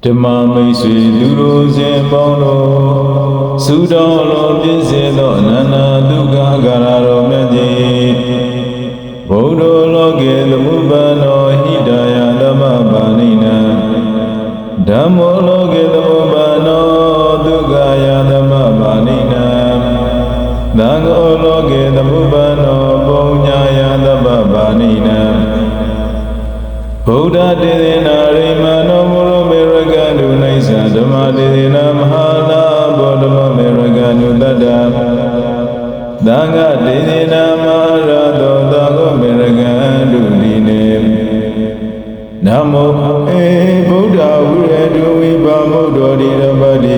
ဓမ္မမိတ်ဆွေသူတို့စဉ်ပေါင်းတော်သုတော်တော်ပြည့်စုံသောအနန္တဒုက္ခကာရတော်မြတ်ကြီးဘုဒ္ဓလောကေသမုပ္ပန္နောဟိတယသမ္မပါဏိနံဓမ္မောလောကေသမုပ္ပန္နောဒုက္ခယသမ္မပါဏိနံသံဃောလောကေသမုပ္ပန္နောပုညယသမ္မပါဏိနံဗုဒ္ဓတေသေနာရိမနောမုရောမေရကန္တုနိစ္စဓမ္မတေသေနာမဟာနာဘောဓမမေရကန္တုတတ္တသံဃတေသေနာမဟာရတောသံဃောမေရကန္တုဒီနေနမောဧဗုဒ္ဓဝိရတုဝိပါမုဒ္ဒောဒီရပတိ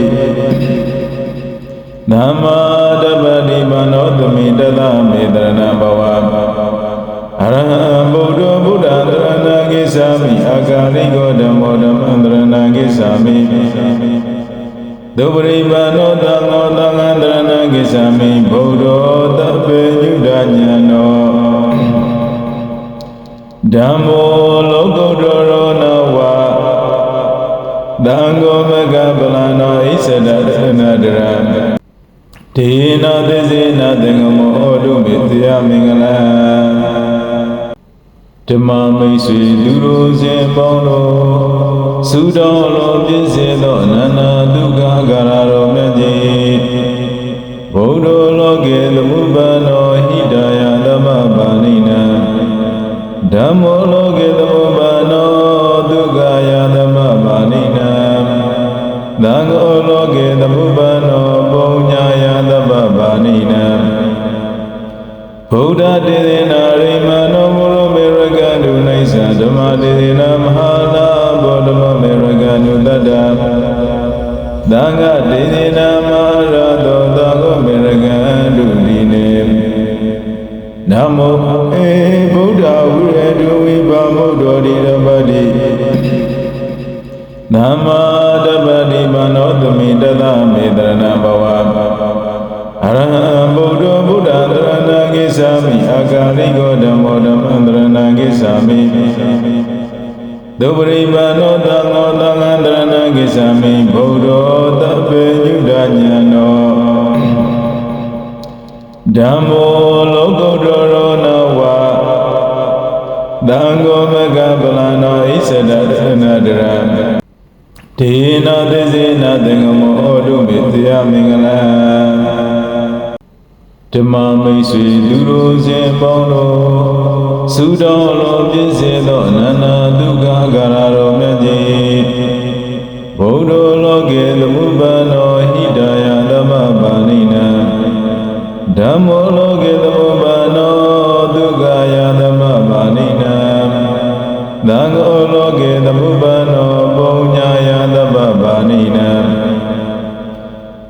သမ္မာတပ္ပတိမနောသမိတသမေတရဏဘဝအရဟံဗုဒ္ဓဗုဒ္ဓံတရဏံဂိသာမိအာကာရိကောဓမ္မောဓမ္မံတရဏံဂိသာမိဒုပရိပါဏောသံဃောသံဃံတရဏံဂိသာမိဗုဒ္ဓောတပ္ပေညုတဉာနောဓမ္မောလောကုတ္တရောနဝသံဃောမကပလနောဣစ္ဆဒတရဏတရံဒေနသေစေနသင်္ကမောဩတုမေတယမင်္ဂလံဓမ္မမိတ်ဆွေလူတို့စဉ်ပေါင်းတော်သုတော်တော်ပြည့်စုံသောအနန္တဒုက္ခကာရတော်မြတ်ကြီးဘုဒ္ဓလောကေသမုပ္ပန္နောဟိတယသမ္မပါဏိနံဓမ္မောလောကေသမုပ္ပန္နောဒုက္ခယသမ္မပါဏိနံသံဃောလောကေသမုပ္ပန္နောပုညယသမ္မပါဏိနံဗုဒ္ဓတေသေနာရိမနောမုရောမေရကန္တုနိစ္စဓမ္မတေသေနာမဟာနာဘောဓမမေရကန္တုတတ္တသံဃတေသေနာမဟာရတောသံဃောမေရကန္တုဒီနေနမောဧဗုဒ္ဓဝိရတုဝိပါမုဒ္ဒောဒီရပတိသမ္မာတပ္ပတိမနောသမိတသမေတရဏဘဝအရဟံဗုဒ္ဓဗုဒ္ဓံတရဏံဂိသာမိအာကာရိကောဓမ္မောဓမ္မံတရဏံဂိသာမိဒုပရိပါဏောသံဃောသံဃံတရဏံဂိသာမိဗုဒ္ဓောတပ္ပေညုတဉာနောဓမ္မောလောကုတ္တရောနဝသံဃောမကပလနောဣစ္ဆဒတရဏတရံဒေနသေစေနသင်္ကမောဩတုမေတယမင်္ဂလံဓမ္မမိတ်ဆွေလူတို့စဉ်ပေါင်းတော်သုတော်တော်ပြည့်စုံသောအနန္တဒုက္ခကာရတော်မြတ်ကြီးဘုဒ္ဓလောကေသမုပ္ပန္နောဟိတယသမ္မပါဏိနံဓမ္မောလောကေသမုပ္ပန္နောဒုက္ခယသမ္မပါဏိနံသံဃောလောကေသမုပ္ပန္နောပုညယသမ္မပါဏိနံ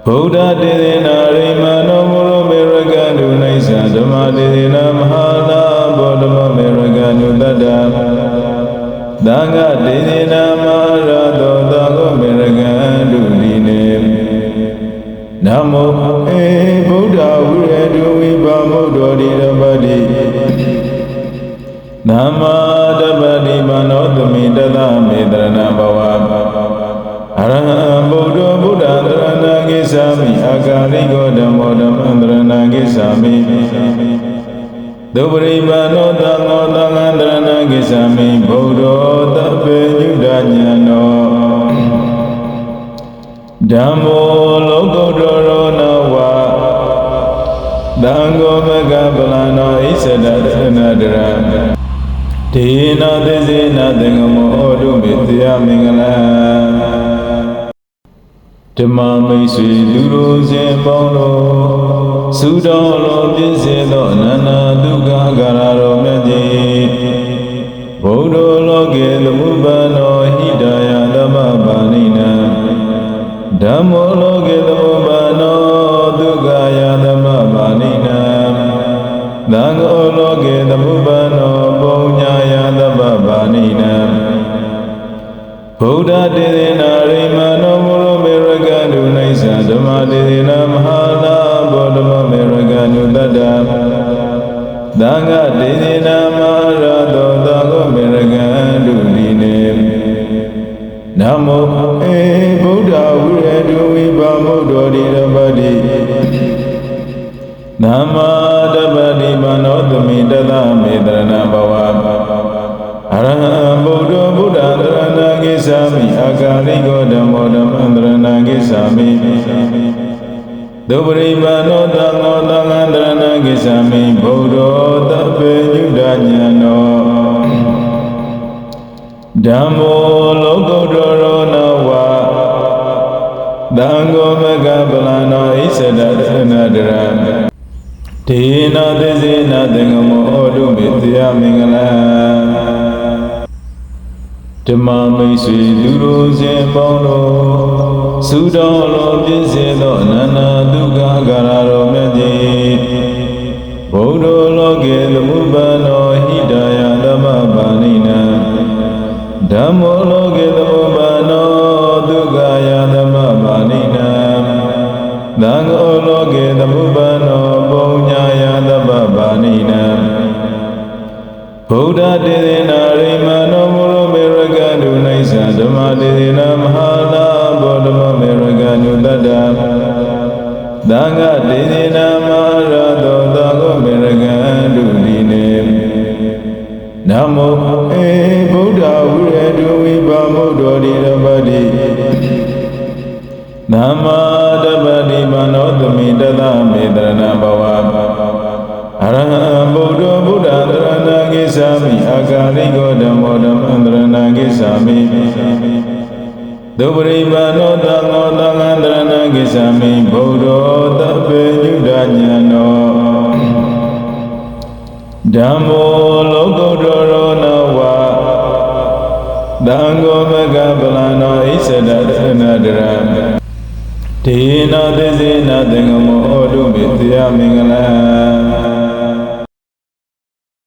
ဗုဒ္ဓတေသေနာရိမနောမုရောမေရကန္တုနိစ္စဓမ္မတေသေနာမဟာနာဘောဓမမေရကန္တုတတ္တသံဃတေသေနာမဟာရတောသံဃောမေရကန္တုဒီနေနမောဧဗုဒ္ဓဝိရတုဝိပါမုဒ္ဒောဒီရပတိသမ္မာတပ္ပတိမနောသမိတသမေတရဏဘဝအရဟံဗုဒ္ဓဗုဒ္ဓံတရဏံဂိသာမိအာကာရိကောဓမ္မောဓမ္မံတရဏံဂိသာမိဒုပရိပါဏောသံဃောသံဃံတရဏံဂိသာမိဗုဒ္ဓောတပ္ပေညုတဉာနောဓမ္မောလောကုတ္တရောနဝသံဃောမကပလနောဣစ္ဆဒတရဏတရံဒေနသေစေနသင်္ကမောဩတုမေတယမင်္ဂလံဓမ္မမိတ်ဆွေလူတို့စဉ်ပေါင်းတော်သုတော်တော်ပြည့်စုံသောအနန္တဒုက္ခကာရတော်မြတ်ကြီးဘုဒ္ဓလောကေသမုပ္ပန္နောဟိတယသမ္မပါဏိနံဓမ္မောလောကေသမုပ္ပန္နောဒုက္ခယသမ္မပါဏိနံသံဃောလောကေသမုပ္ပန္နောပုညယသမ္မပါဏိနံဗုဒ္ဓတေသေနာရိမနောမုရောမေရကန္တုနိစ္စဓမ္မတေသေနာမဟာနာဘောဓမမေရကန္တုတတ္တသံဃတေသေနာမဟာရတောသံဃောမေရကန္တုဒီနေန Namo Buddha Uredu Vipamudo Dirabadi Nama Dabadi Manodami Dada Medrana Bhava Araham Buddha Buddha Dharana Gisami Akali Godamo Dhamandrana Gisami Dobri Mano Dhango Dhangandrana Gisami Buddha Tabe Yudanyano Dhammo Lokodoro Nawa Dhango Megapalano Isadadhanadara Tina Dizina Dengamo Odu Vidya Mingala Dhamma Misi Duru Zembano Sudalo Pisido Nana Duga Gararo Meji Bodo Loge Lumubano Hidaya Dhamma Banina Dhammo Loge Lumubano Dugaya Dhamma Banina Dhango Loge Lumubano Bonyaya Dhamma Banina Buddha Didina Rimano Muru Miraganu Naisa Dhamma Didina Mahala Bodhama Miraganu Dada Dhanga Didina Maharado Dhago Miraganu Dine Namo Buddha Uredu Vipamudo Dirabadi Nama Dabadi Manodami Dada Medrana Bhava Araham Buddha Buddha Dharana Gisami Akali Godamo Dhamandrana Gisami Dobri Mano Dhango Dhangandrana Gisami Buddha Tabe Yudanyano Dhammo Lokodoro Nawa Dhango Megapalano Isadadhanadara Tina Dizina Dengamo Odu Vidya Mingala